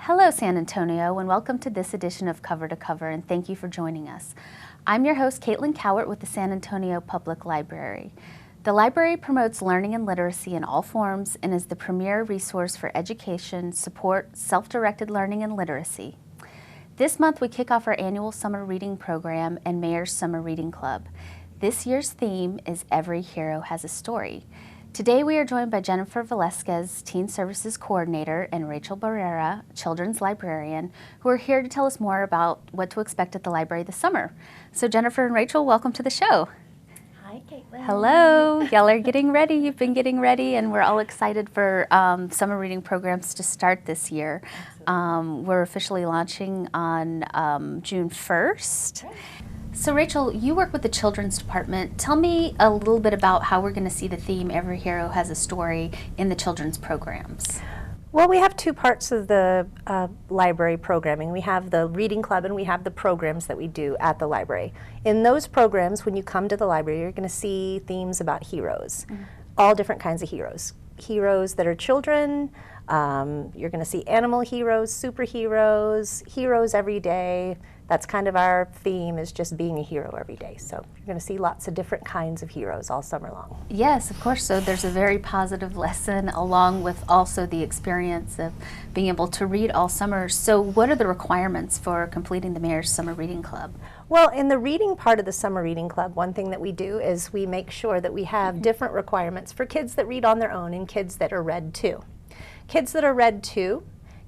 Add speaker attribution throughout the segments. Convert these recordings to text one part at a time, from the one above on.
Speaker 1: Hello, San Antonio, and welcome to this edition of Cover to Cover, and thank you for joining us. I'm your host, Caitlin Cowart with the San Antonio Public Library. The library promotes learning and literacy in all forms and is the premier resource for education, support, self-directed learning, and literacy. This month, we kick off our annual summer reading program and Mayor's Summer Reading Club. This year's theme is Every Hero Has a Story. Today we are joined by Jennifer Velasquez, Teen Services Coordinator, and Rachel Barrera, Children's Librarian, who are here to tell us more about what to expect at the library this summer. So Jennifer and Rachel, welcome to the show.
Speaker 2: Hi, Caitlin.
Speaker 1: Hello. Y'all are getting ready. You've been getting ready, and we're all excited for summer reading programs to start this year. We're officially launching on June 1st.
Speaker 2: Right.
Speaker 1: So Rachel, you work with the Children's Department. Tell me a little bit about how we're going to see the theme Every Hero Has a Story in the children's programs.
Speaker 2: Well, we have two parts of the library programming. We have the reading club and we have the programs that we do at the library. In those programs, when you come to the library, you're going to see themes about heroes, all different kinds of heroes. Heroes that are children, you're going to see animal heroes, superheroes, heroes every day. That's kind of our theme, is just being a hero every day. So you're going to see lots of different kinds of heroes all summer long.
Speaker 1: Yes, of course. So there's a very positive lesson along with also the experience of being able to read all summer. So what are the requirements for completing the Mayor's Summer Reading Club?
Speaker 2: Well, in the reading part of the Summer Reading Club, one thing that we do is we make sure that we have different requirements for kids that read on their own and kids that are read to. Kids that are read to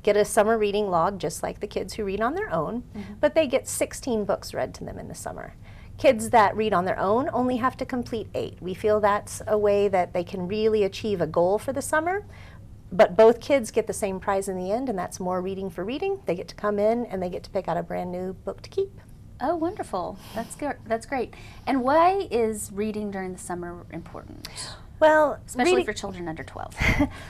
Speaker 2: get a summer reading log just like the kids who read on their own, but they get 16 books read to them in the summer. Kids that read on their own only have to complete 8. We feel that's a way that they can really achieve a goal for the summer, but both kids get the same prize in the end, and that's more reading for reading. They get to come in and they get to pick out a brand new book to keep.
Speaker 1: Oh, wonderful. That's good. That's great. And why is reading during the summer important?
Speaker 2: Well,
Speaker 1: especially for children under 12.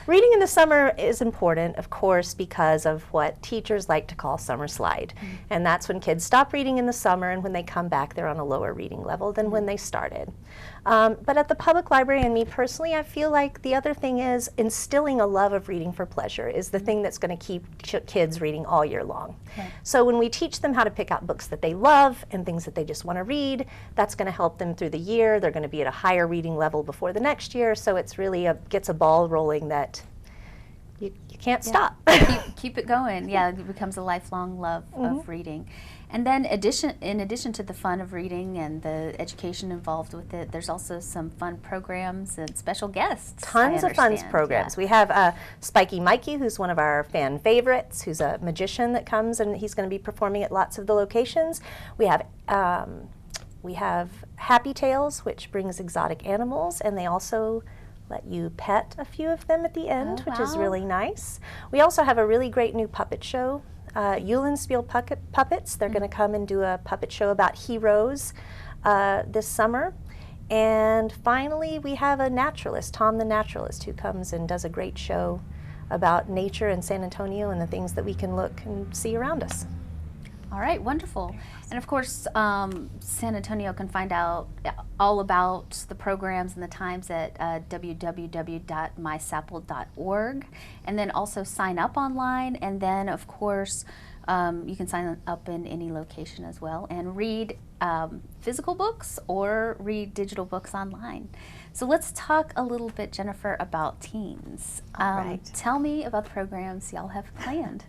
Speaker 2: Reading in the summer is important, of course, because of what teachers like to call summer slide. And that's when kids stop reading in the summer, and when they come back, they're on a lower reading level than when they started. But at the public library, and me personally, I feel like the other thing is instilling a love of reading for pleasure is the thing that's going to keep kids reading all year long. So when we teach them how to pick out books that they love and things that they just want to read, that's going to help them through the year. They're going to be at a higher reading level before the next year. So it's really gets a ball rolling that you can't stop.
Speaker 1: Keep it going. Yeah, it becomes a lifelong love of reading. And then in addition to the fun of reading and the education involved with it, there's also some fun programs and special guests.
Speaker 2: Tons of fun programs. We have Spiky Mikey, who's one of our fan favorites, who's a magician that comes, and he's going to be performing at lots of the locations. We have Happy Tales, which brings exotic animals, and they also let you pet a few of them at the end, which is really nice. We also have a really great new puppet show, Eulenspiel Puppets. They're going to come and do a puppet show about heroes this summer. And finally, we have a naturalist, Tom the Naturalist, who comes and does a great show about nature in San Antonio and the things that we can look and see around us.
Speaker 1: All right, wonderful. And of course, San Antonio can find out all about the programs and the times at www.mysapl.org, and then also sign up online. And then, of course, you can sign up in any location as well and read physical books or read digital books online. So let's talk a little bit, Jennifer, about teens. Tell me about the programs y'all have planned.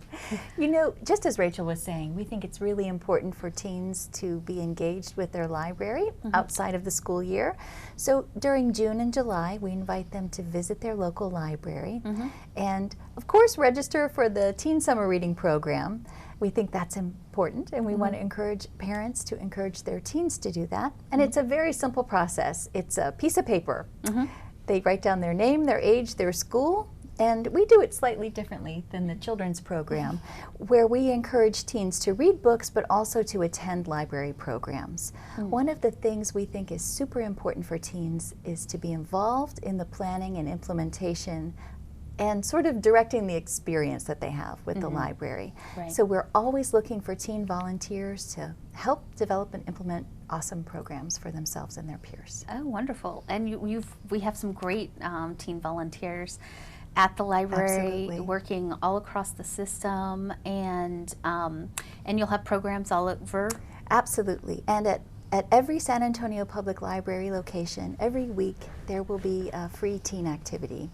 Speaker 3: You know, just as Rachel was saying, we think it's really important for teens to be engaged with their library outside of the school year. So during June and July, we invite them to visit their local library and, of course, register for the Teen Summer Reading Program. We think that's important, and we want to encourage parents to encourage their teens to do that. And it's a very simple process. It's a piece of paper. They write down their name, their age, their school, And we do it slightly differently than the children's program, where we encourage teens to read books but also to attend library programs. One of the things we think is super important for teens is to be involved in the planning and implementation and sort of directing the experience that they have with the library.
Speaker 1: Right.
Speaker 3: So we're always looking for teen volunteers to help develop and implement awesome programs for themselves and their peers.
Speaker 1: Oh, wonderful. And we have some great teen volunteers at the library.
Speaker 3: Absolutely.
Speaker 1: Working all across the system, and you'll have programs all over.
Speaker 3: Absolutely. And at every San Antonio Public Library location, every week there will be a free teen activity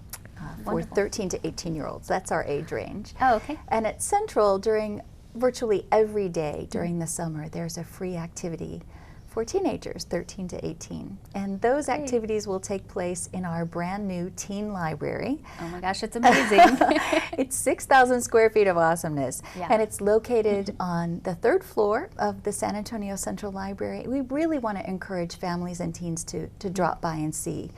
Speaker 3: for
Speaker 1: Wonderful.
Speaker 3: 13 to 18-year-olds. That's our age range.
Speaker 1: Oh, okay.
Speaker 3: And at Central, during virtually every day during the summer, there's a free activity for teenagers, 13 to 18. And those
Speaker 1: Great.
Speaker 3: activities will take place in our brand new teen library.
Speaker 1: Oh my gosh, it's amazing.
Speaker 3: It's 6,000 square feet of awesomeness.
Speaker 1: Yeah.
Speaker 3: And it's located on the 3rd floor of the San Antonio Central Library. We really want to encourage families and teens to drop by and see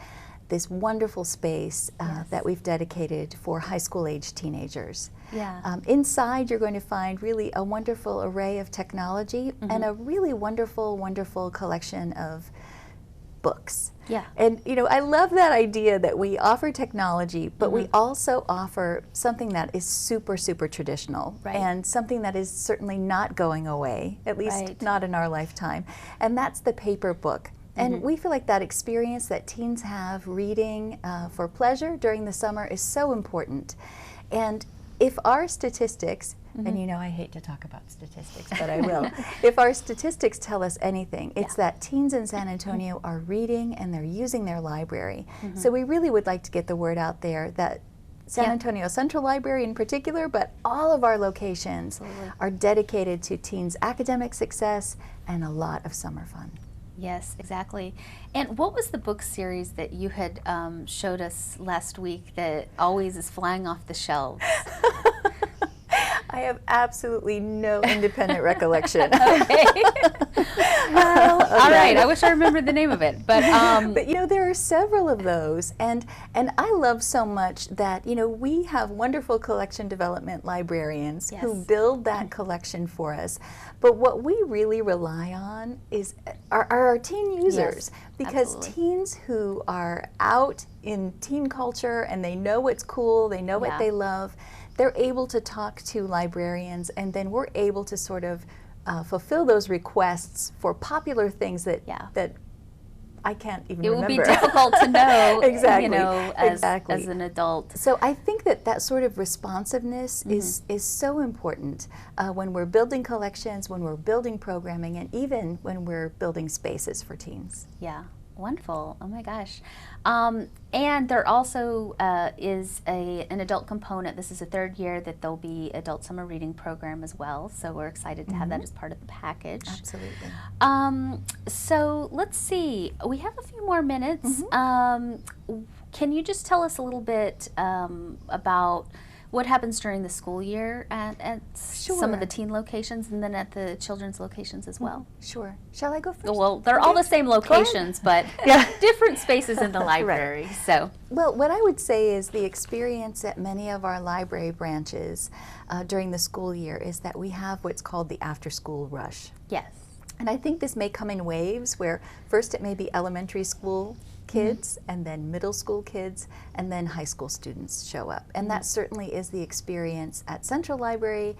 Speaker 3: this wonderful space
Speaker 1: Yes.
Speaker 3: that we've dedicated for high school age teenagers.
Speaker 1: Yeah.
Speaker 3: Inside, you're going to find really a wonderful array of technology and a really wonderful, wonderful collection of books.
Speaker 1: Yeah.
Speaker 3: And you know, I love that idea that we offer technology, but we also offer something that is super, super traditional,
Speaker 1: Right.
Speaker 3: and something that is certainly not going away, at least
Speaker 1: Right.
Speaker 3: not in our lifetime. And that's the paper book. And we feel like that experience that teens have reading for pleasure during the summer is so important. And if our statistics, and you know I hate to talk about statistics, but I will, if our statistics tell us anything, it's that teens in San Antonio are reading and they're using their library. So we really would like to get the word out there that San
Speaker 1: Yeah.
Speaker 3: Antonio Central Library in particular, but all of our locations are dedicated to teens' academic success and a lot of summer fun.
Speaker 1: Yes, exactly. And what was the book series that you had showed us last week that always is flying off the shelves?
Speaker 3: I have absolutely no independent recollection.
Speaker 1: Okay. Well, all right. I wish I remembered the name of it, but
Speaker 3: But you know, there are several of those, and I love so much that, you know, we have wonderful collection development librarians who
Speaker 1: Yes.
Speaker 3: build that collection for us. But what we really rely on is are our teen users, because
Speaker 1: absolutely.
Speaker 3: teens who are out in teen culture and they know what's cool, they know
Speaker 1: Yeah.
Speaker 3: what they love, they're able to talk to librarians, and then we're able to sort of fulfill those requests for popular things that
Speaker 1: Yeah.
Speaker 3: that I can't even
Speaker 1: it will
Speaker 3: remember.
Speaker 1: be difficult to know,
Speaker 3: Exactly,
Speaker 1: you know, as
Speaker 3: exactly.
Speaker 1: an adult.
Speaker 3: So I think that sort of responsiveness is so important when we're building collections, when we're building programming, and even when we're building spaces for teens.
Speaker 1: Yeah, wonderful. Oh my gosh. And there also is an adult component. This is the 3rd year that there'll be adult summer reading program as well. So we're excited to have that as part of the package.
Speaker 3: Absolutely.
Speaker 1: So let's see. We have a few more minutes. Can you just tell us a little bit about what happens during the school year at some of the
Speaker 3: Sure.
Speaker 1: teen locations, and then at the children's locations as well?
Speaker 3: Sure. Shall I go first?
Speaker 1: Well, they're all the same locations, but different spaces in the library. So,
Speaker 3: Well, what I would say is the experience at many of our library branches during the school year is that we have what's called the after-school rush.
Speaker 1: yes.
Speaker 3: And I think this may come in waves where first it may be elementary school kids, and then middle school kids, and then high school students show up. And that certainly is the experience at Central Library,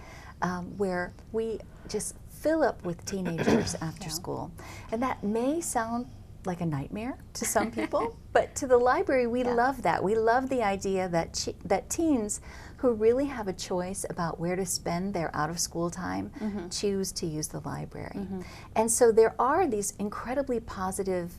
Speaker 3: where we just fill up with teenagers after school. And that may sound like a nightmare to some people, but to the library, we love that. We love the idea that that teens who really have a choice about where to spend their out-of-school time choose to use the library. And so there are these incredibly positive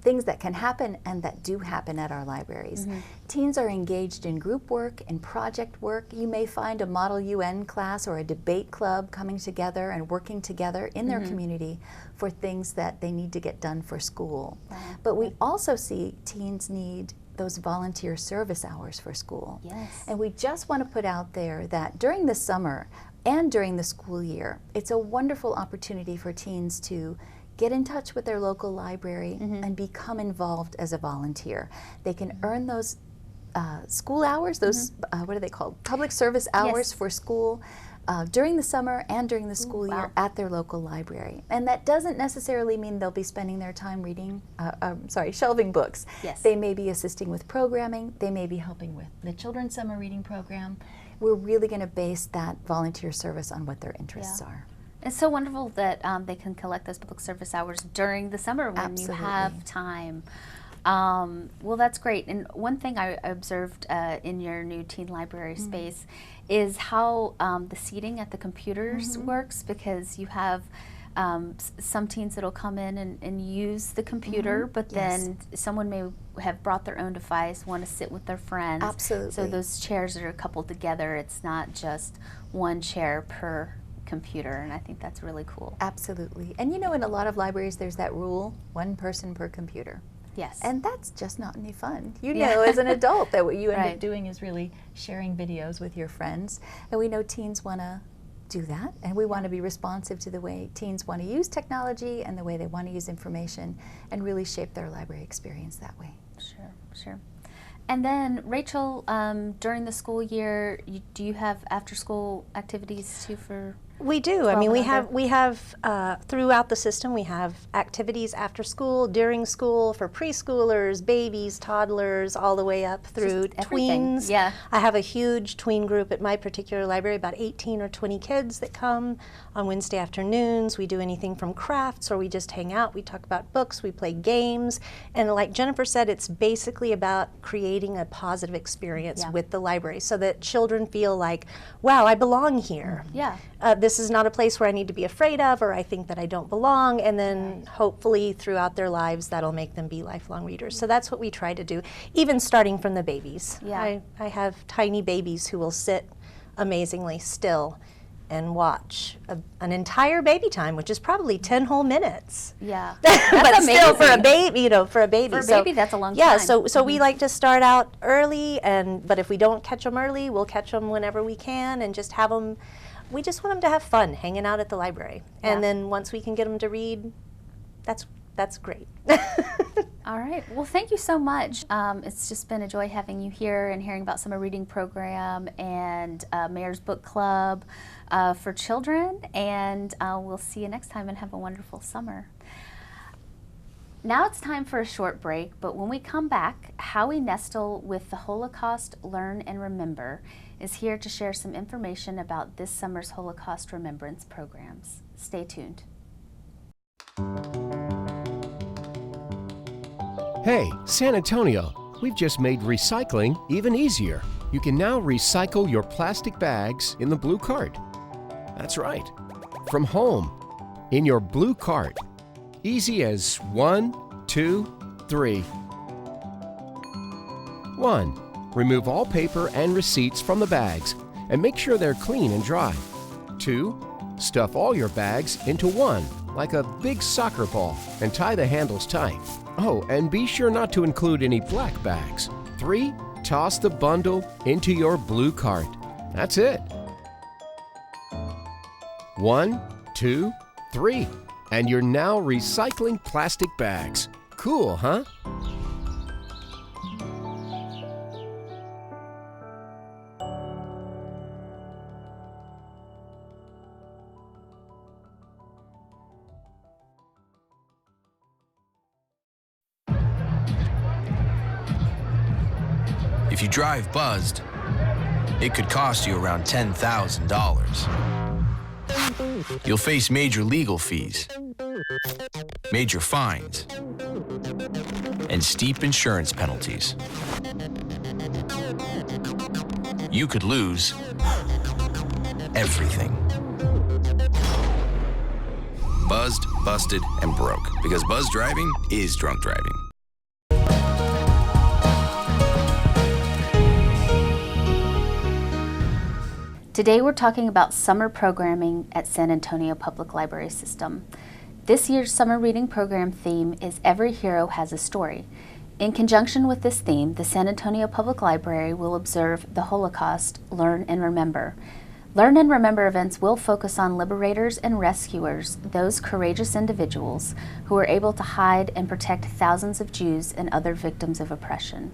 Speaker 3: things that can happen and that do happen at our libraries. Teens are engaged in group work and project work. You may find a Model UN class or a debate club coming together and working together in their community for things that they need to get done for school. But we also see teens need those volunteer service hours for school.
Speaker 1: Yes.
Speaker 3: And we just want to put out there that during the summer and during the school year, it's a wonderful opportunity for teens to get in touch with their local library and become involved as a volunteer. They can earn those school hours, those, what are they called? Public service hours
Speaker 1: Yes.
Speaker 3: for school during the summer and during the school year at their local library. And that doesn't necessarily mean they'll be spending their time reading, shelving books.
Speaker 1: Yes.
Speaker 3: They may be assisting with programming, they may be helping with the children's summer reading program. We're really going to base that volunteer service on what their interests are.
Speaker 1: It's so wonderful that they can collect those public service hours during the summer when you have time. Well, that's great. And one thing I observed in your new teen library space is how the seating at the computers works, because you have some teens that'll come in and use the computer, but then someone may have brought their own device, want to sit with their friends.
Speaker 3: Absolutely.
Speaker 1: So those chairs are coupled together. It's not just one chair per computer, and I think that's really cool.
Speaker 3: Absolutely. And you know, in a lot of libraries there's that rule, one person per computer.
Speaker 1: Yes.
Speaker 3: And that's just not any fun. You know, as an adult, that what you end
Speaker 1: Right.
Speaker 3: up doing is really sharing videos with your friends. And we know teens want to do that, and we want to be responsive to the way teens want to use technology and the way they want to use information, and really shape their library experience that way.
Speaker 1: Sure, sure. And then, Rachel, during the school year, do you have after-school activities too for?
Speaker 2: We do. I mean, we have throughout the system, we have activities after school, during school, for preschoolers, babies, toddlers, all the way up through tweens.
Speaker 1: Yeah.
Speaker 2: I have a huge tween group at my particular library, about 18 or 20 kids that come on Wednesday afternoons. We do anything from crafts, or we just hang out. We talk about books, we play games. And like Jennifer said, it's basically about creating a positive experience with the library so that children feel like, wow, I belong here.
Speaker 1: Yeah.
Speaker 2: This is not a place where I need to be afraid of, or I think that I don't belong, and then hopefully throughout their lives that'll make them be lifelong readers. So that's what we try to do, even starting from the babies.
Speaker 1: Yeah.
Speaker 2: I have tiny babies who will sit amazingly still and watch an entire baby time, which is probably 10 whole minutes.
Speaker 1: Yeah.
Speaker 2: But still, for a baby, you know, for a baby.
Speaker 1: For a baby, that's a long
Speaker 2: yeah,
Speaker 1: time.
Speaker 2: so we like to start out early, but if we don't catch them early, we'll catch them whenever we can, and just have them. We just want them to have fun hanging out at the library. And then once we can get them to read, that's great.
Speaker 1: All right. Well, thank you so much. It's just been a joy having you here and hearing about Summer Reading Program and Mayor's Book Club for children. And we'll see you next time, and have a wonderful summer. Now it's time for a short break, but when we come back, Howie Nestle with the Holocaust Learn and Remember is here to share some information about this summer's Holocaust Remembrance programs. Stay tuned.
Speaker 4: Hey, San Antonio, we've just made recycling even easier. You can now recycle your plastic bags in the Blue Cart. That's right, from home, in your Blue Cart. Easy as 1, 2, 3. 1. Remove all paper and receipts from the bags and make sure they're clean and dry. 2. Stuff all your bags into one, like a big soccer ball, and tie the handles tight. Oh, and be sure not to include any black bags. 3. Toss the bundle into your Blue Cart. That's it. 1, 2, 3. And you're now recycling plastic bags. Cool, huh?
Speaker 5: If you drive buzzed, it could cost you around $10,000. You'll face major legal fees, major fines, and steep insurance penalties. You could lose everything. Buzzed, busted, and broke, because buzz driving is drunk driving.
Speaker 1: Today we're talking about summer programming at San Antonio Public Library System. This year's summer reading program theme is Every Hero Has a Story. In conjunction with this theme, the San Antonio Public Library will observe the Holocaust Learn and Remember. Learn and Remember events will focus on liberators and rescuers, those courageous individuals who were able to hide and protect thousands of Jews and other victims of oppression.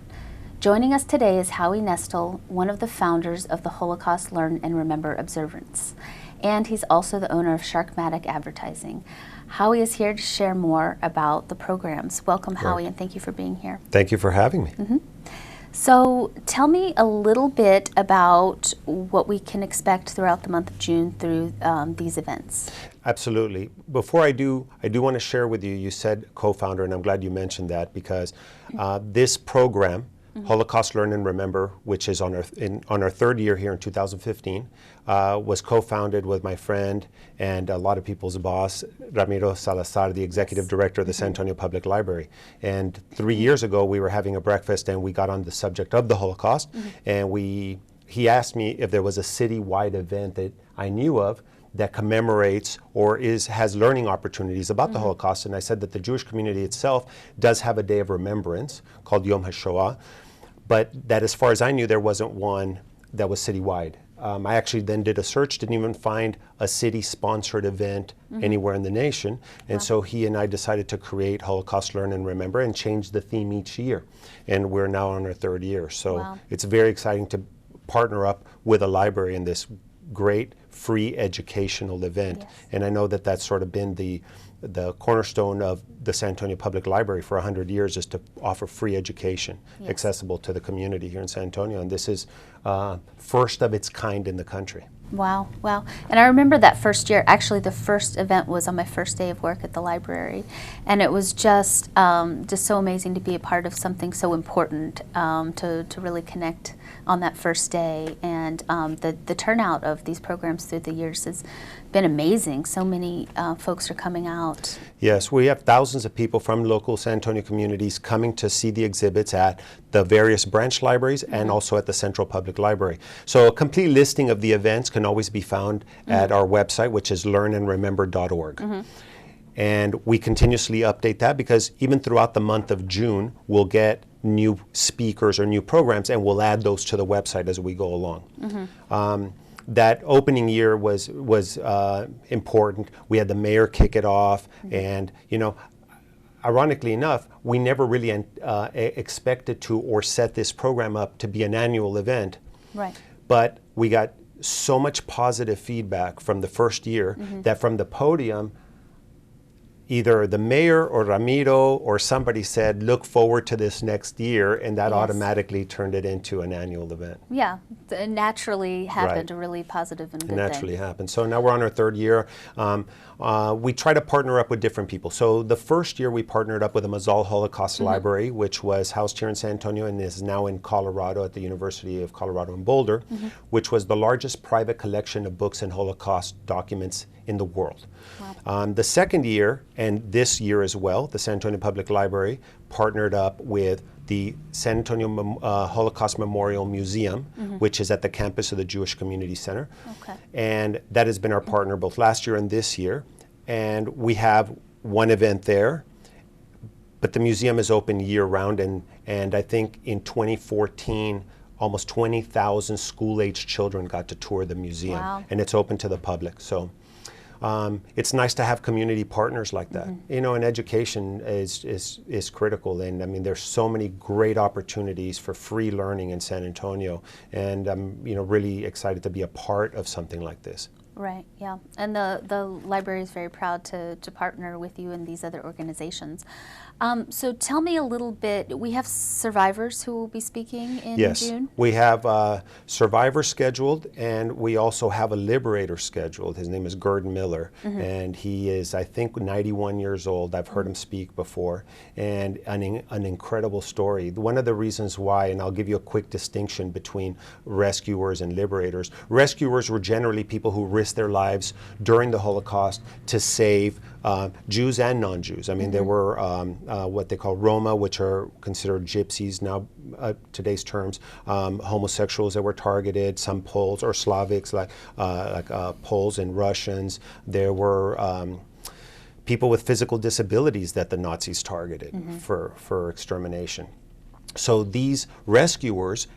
Speaker 1: Joining us today is Howie Nestle, one of the founders of the Holocaust Learn and Remember Observance, and he's also the owner of Sharkmatic Advertising. Howie is here to share more about the programs. Welcome, Howie, and thank you for being here.
Speaker 6: Thank you for having me.
Speaker 1: So tell me a little bit about what we can expect throughout the month of June through these events.
Speaker 6: Absolutely. Before I do want to share with you, you said co-founder, and I'm glad you mentioned that because this program, Holocaust Learn and Remember, which is on our third year here in 2015, was co-founded with my friend and a lot of people's boss, Ramiro Salazar, the executive director of the San Antonio Public Library. And 3 years ago, we were having a breakfast and we got on the subject of the Holocaust, and he asked me if there was a citywide event that I knew of that commemorates or has learning opportunities about the Holocaust. And I said that the Jewish community itself does have a day of remembrance called Yom HaShoah, but that as far as I knew, there wasn't one that was citywide. I actually then did a search, didn't even find a city-sponsored event anywhere in the nation. And so he and I decided to create Holocaust Learn and Remember and change the theme each year. And we're now on our third year. So it's very exciting to partner up with a library in this great free educational event. And I know that that's sort of been the cornerstone of the San Antonio Public Library for 100 years, is to offer free education accessible to the community here in San Antonio. And this is first of its kind in the country.
Speaker 1: Wow, wow. And I remember that first year, actually the first event was on my first day of work at the library. And it was just so amazing to be a part of something so important, to really connect on that first day. And the turnout of these programs through the years has been amazing. So many folks are coming out.
Speaker 6: Yes, we have thousands of people from local San Antonio communities coming to see the exhibits at the various branch libraries and also at the Central Public Library. So a complete listing of the events can always be found at our website, which is learnandremember.org. And we continuously update that because even throughout the month of June, we'll get new speakers or new programs, and we'll add those to the website as we go along. That opening year was important. We had the mayor kick it off, and ironically enough, we never really expected to or set this program up to be an annual event.
Speaker 1: Right.
Speaker 6: But we got so much positive feedback from the first year that from the podium, either the mayor or Ramiro or somebody said, look forward to this next year, and that automatically turned it into an annual event.
Speaker 1: Yeah, it naturally happened, a really positive and good thing.
Speaker 6: Naturally happened. So now we're on our third year. We try to partner up with different people. So the first year we partnered up with the Mazzal Holocaust Library, which was housed here in San Antonio and is now in Colorado at the University of Colorado in Boulder, which was the largest private collection of books and Holocaust documents in the world. The second year, and this year as well, the San Antonio Public Library partnered up with the San Antonio Holocaust Memorial Museum, which is at the campus of the Jewish Community Center. And that has been our partner both last year and this year. And we have one event there, but the museum is open year-round, and I think in 2014, almost 20,000 school-aged children got to tour the museum, and it's open to the public. So it's nice to have community partners like that. And education is critical, and I mean there's so many great opportunities for free learning in San Antonio, and I'm really excited to be a part of something like this.
Speaker 1: Right, yeah. And the library is very proud to partner with you and these other organizations. So tell me a little bit, we have survivors who will be speaking in June?
Speaker 6: We have survivors scheduled, and we also have a liberator scheduled. His name is Gerd Miller, and he is, I think, 91 years old. I've heard him speak before, and an incredible story. One of the reasons why, and I'll give you a quick distinction between rescuers and liberators. Rescuers were generally people who risked their lives during the Holocaust to save Jews and non-Jews. I mean, there were what they call Roma, which are considered gypsies now, today's terms, homosexuals that were targeted, some Poles or Slavics like Poles and Russians. There were people with physical disabilities that the Nazis targeted for extermination. So these rescuers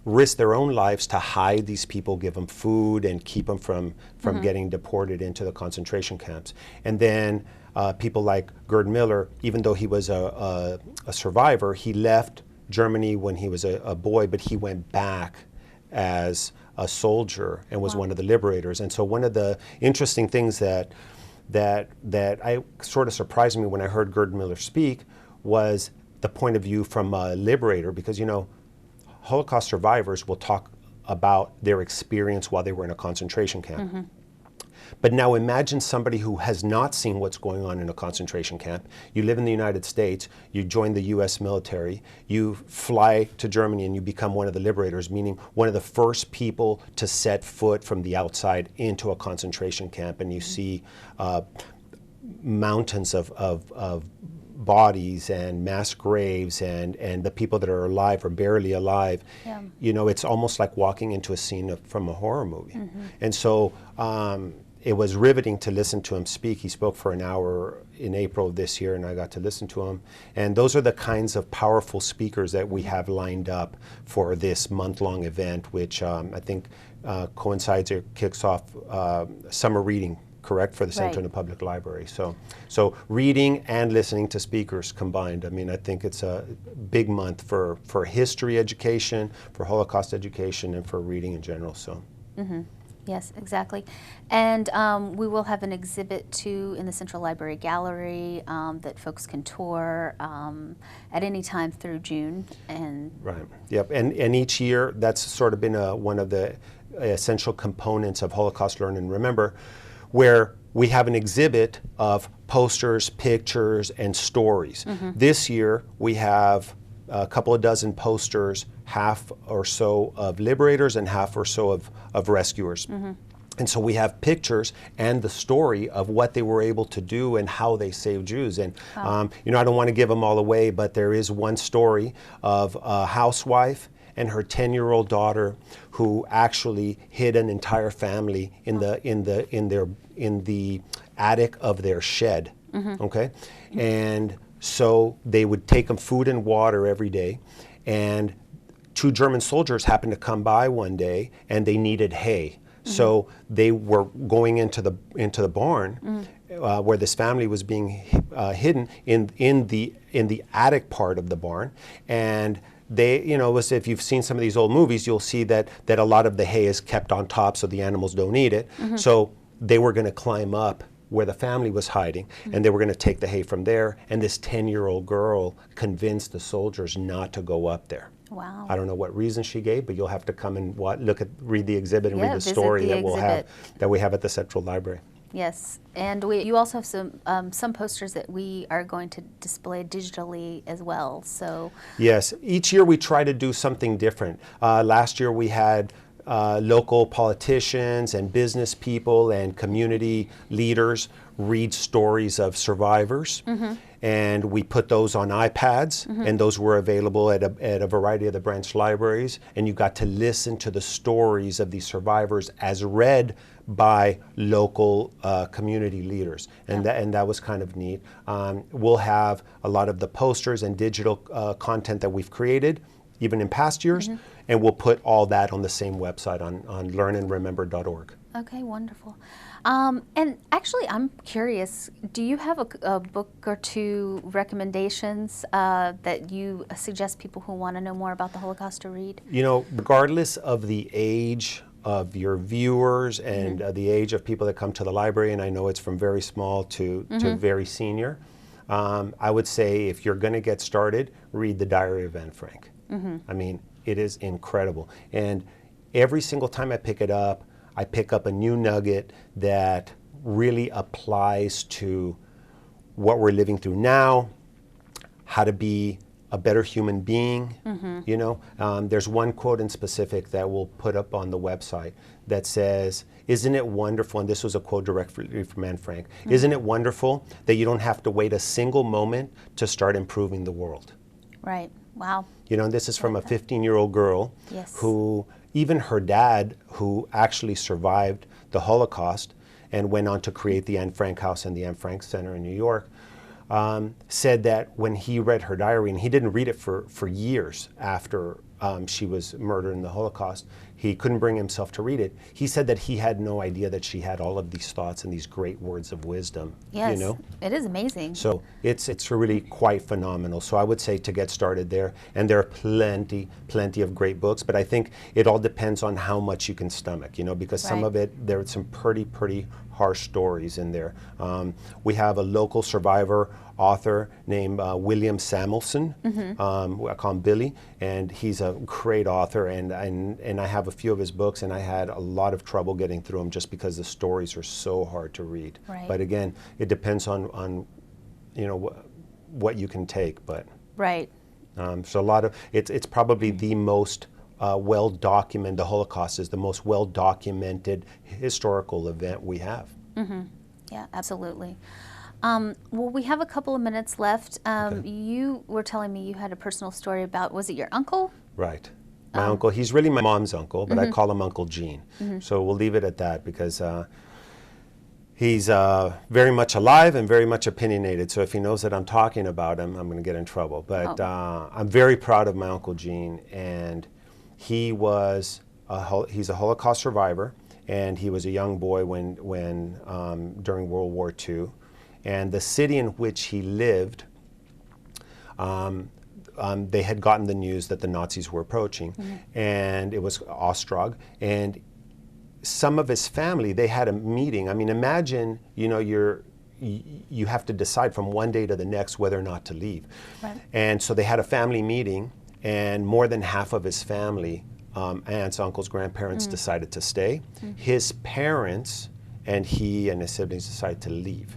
Speaker 6: risk their own lives to hide these people, give them food, and keep them from getting deported into the concentration camps. And then people like Gerd Miller, even though he was a survivor, he left Germany when he was a boy, but he went back as a soldier and was one of the liberators. And so one of the interesting things that I sort of surprised me when I heard Gerd Miller speak was the point of view from a liberator, because, you know, Holocaust survivors will talk about their experience while they were in a concentration camp. But now imagine somebody who has not seen what's going on in a concentration camp. You live in the United States, you join the US military, you fly to Germany and you become one of the liberators, meaning one of the first people to set foot from the outside into a concentration camp, and you see mountains of bodies and mass graves and the people that are alive or barely alive. You know, it's almost like walking into a scene from a horror movie. And so it was riveting to listen to him speak. He spoke for an hour in April of this year, and I got to listen to him. And those are the kinds of powerful speakers that we have lined up for this month-long event, which I think coincides or kicks off summer reading, correct, for the San Antonio Public Library. So reading and listening to speakers combined. I mean, I think it's a big month for history education, for Holocaust education, and for reading in general. So.
Speaker 1: Yes, exactly. And we will have an exhibit too in the Central Library Gallery that folks can tour at any time through June. And
Speaker 6: right. Yep. And each year, that's sort of been one of the essential components of Holocaust Learn and Remember, where we have an exhibit of posters, pictures, and stories. This year, we have a couple of dozen posters, half or so of liberators and half or so of rescuers. And so we have pictures and the story of what they were able to do and how they saved Jews. And you know, I don't want to give them all away, but there is one story of a housewife and her 10-year-old daughter who actually hid an entire family in the attic of their shed. Okay, and so they would take them food and water every day, and 2 German soldiers happened to come by one day and they needed hay. So they were going into the barn where this family was being hidden in the attic part of the barn, and they, you know, if you've seen some of these old movies, you'll see that a lot of the hay is kept on top so the animals don't eat it. So they were going to climb up where the family was hiding, and they were going to take the hay from there. And this 10-year-old girl convinced the soldiers not to go up there.
Speaker 1: wow.
Speaker 6: I don't know what reason she gave, but you'll have to come and read the exhibit and read the
Speaker 1: visit
Speaker 6: story
Speaker 1: the
Speaker 6: that we have at the Central Library.
Speaker 1: Yes, and you also have some posters that we are going to display digitally as well. So
Speaker 6: yes, each year we try to do something different. Last year we had local politicians and business people and community leaders read stories of survivors, and we put those on iPads, and those were available at a variety of the branch libraries, and you got to listen to the stories of these survivors as read by local community leaders, and that was kind of neat. We'll have a lot of the posters and digital content that we've created, even in past years, and we'll put all that on the same website on learnandremember.org.
Speaker 1: okay, wonderful. And actually, I'm curious, do you have a book or two recommendations that you suggest people who want to know more about the Holocaust to read?
Speaker 6: You know, regardless of the age of your viewers and the age of people that come to the library, and I know it's from very small to very senior, I would say if you're going to get started, read The Diary of Anne Frank. I mean, it is incredible. And every single time I pick it up, I pick up a new nugget that really applies to what we're living through now, how to be a better human being. You know, there's one quote in specific that we'll put up on the website that says, "Isn't it wonderful?" And this was a quote directly from Anne Frank. "Isn't it wonderful that you don't have to wait a single moment to start improving the world?"
Speaker 1: Right. Wow.
Speaker 6: You know, and this is from a 15-year-old girl who, even her dad, who actually survived the Holocaust and went on to create the Anne Frank House and the Anne Frank Center in New York, said that when he read her diary, and he didn't read it for years after she was murdered in the Holocaust. He couldn't bring himself to read it. He said that he had no idea that she had all of these thoughts and these great words of wisdom.
Speaker 1: Yes,
Speaker 6: you know?
Speaker 1: it is amazing.
Speaker 6: So it's really quite phenomenal. So I would say to get started there, and there are plenty of great books, but I think it all depends on how much you can stomach, you know, because some
Speaker 1: Right.
Speaker 6: of it, there are some pretty harsh stories in there. We have a local survivor author named William Samuelson. I call him Billy, and he's a great author, and I have a few of his books, and I had a lot of trouble getting through them just because the stories are so hard to read.
Speaker 1: Right.
Speaker 6: But again, it depends on you know what you can take. But
Speaker 1: Right.
Speaker 6: so a lot of it's probably the most well documented. The Holocaust is the most well documented historical event we have.
Speaker 1: Yeah, absolutely. Well, we have a couple of minutes left. You were telling me you had a personal story about, was it your uncle?
Speaker 6: Right. My uncle, he's really my mom's uncle, but I call him Uncle Gene. So we'll leave it at that because he's very much alive and very much opinionated. So if he knows that I'm talking about him, I'm going to get in trouble. But I'm very proud of my Uncle Gene, and he was he's a Holocaust survivor, and he was a young boy when during World War II. And the city in which he lived, they had gotten the news that the Nazis were approaching, and it was Ostrog. And some of his family, they had a meeting. I mean, imagine, you know, you have to decide from one day to the next whether or not to leave.
Speaker 1: Right.
Speaker 6: And so they had a family meeting, and more than half of his family, aunts, uncles, grandparents, decided to stay. His parents and he and his siblings decided to leave.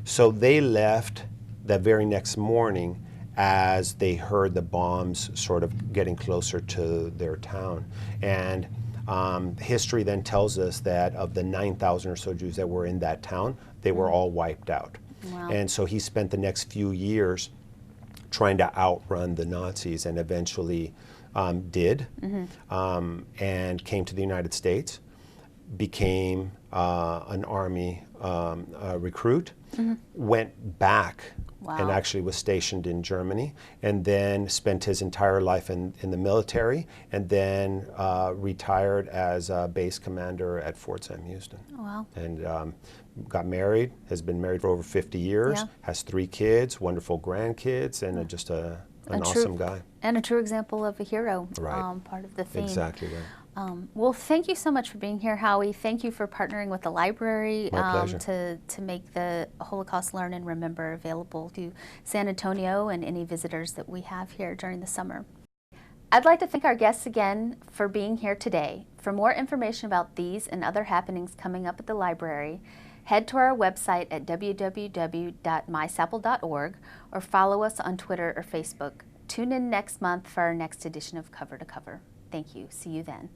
Speaker 6: So they left that very next morning as they heard the bombs sort of getting closer to their town. And history then tells us that of the 9,000 or so Jews that were in that town, they were all wiped out.
Speaker 1: Wow.
Speaker 6: And so he spent the next few years trying to outrun the Nazis, and eventually did, and came to the United States, became an Army recruit, went back and
Speaker 1: Wow.
Speaker 6: actually was stationed in Germany, and then spent his entire life in the military, and then retired as a base commander at Fort Sam Houston.
Speaker 1: Wow.
Speaker 6: And got married, has been married for over 50 years,
Speaker 1: Yeah.
Speaker 6: has 3 kids, wonderful grandkids, and just an awesome guy.
Speaker 1: And a true example of a hero,
Speaker 6: Right.
Speaker 1: part of the theme.
Speaker 6: Exactly right.
Speaker 1: Well, thank you so much for being here, Howie. Thank you for partnering with the library
Speaker 6: My pleasure.
Speaker 1: to make the Holocaust Learn and Remember available to San Antonio and any visitors that we have here during the summer. I'd like to thank our guests again for being here today. For more information about these and other happenings coming up at the library, head to our website at www.mysapple.org or follow us on Twitter or Facebook. Tune in next month for our next edition of Cover to Cover. Thank you. See you then.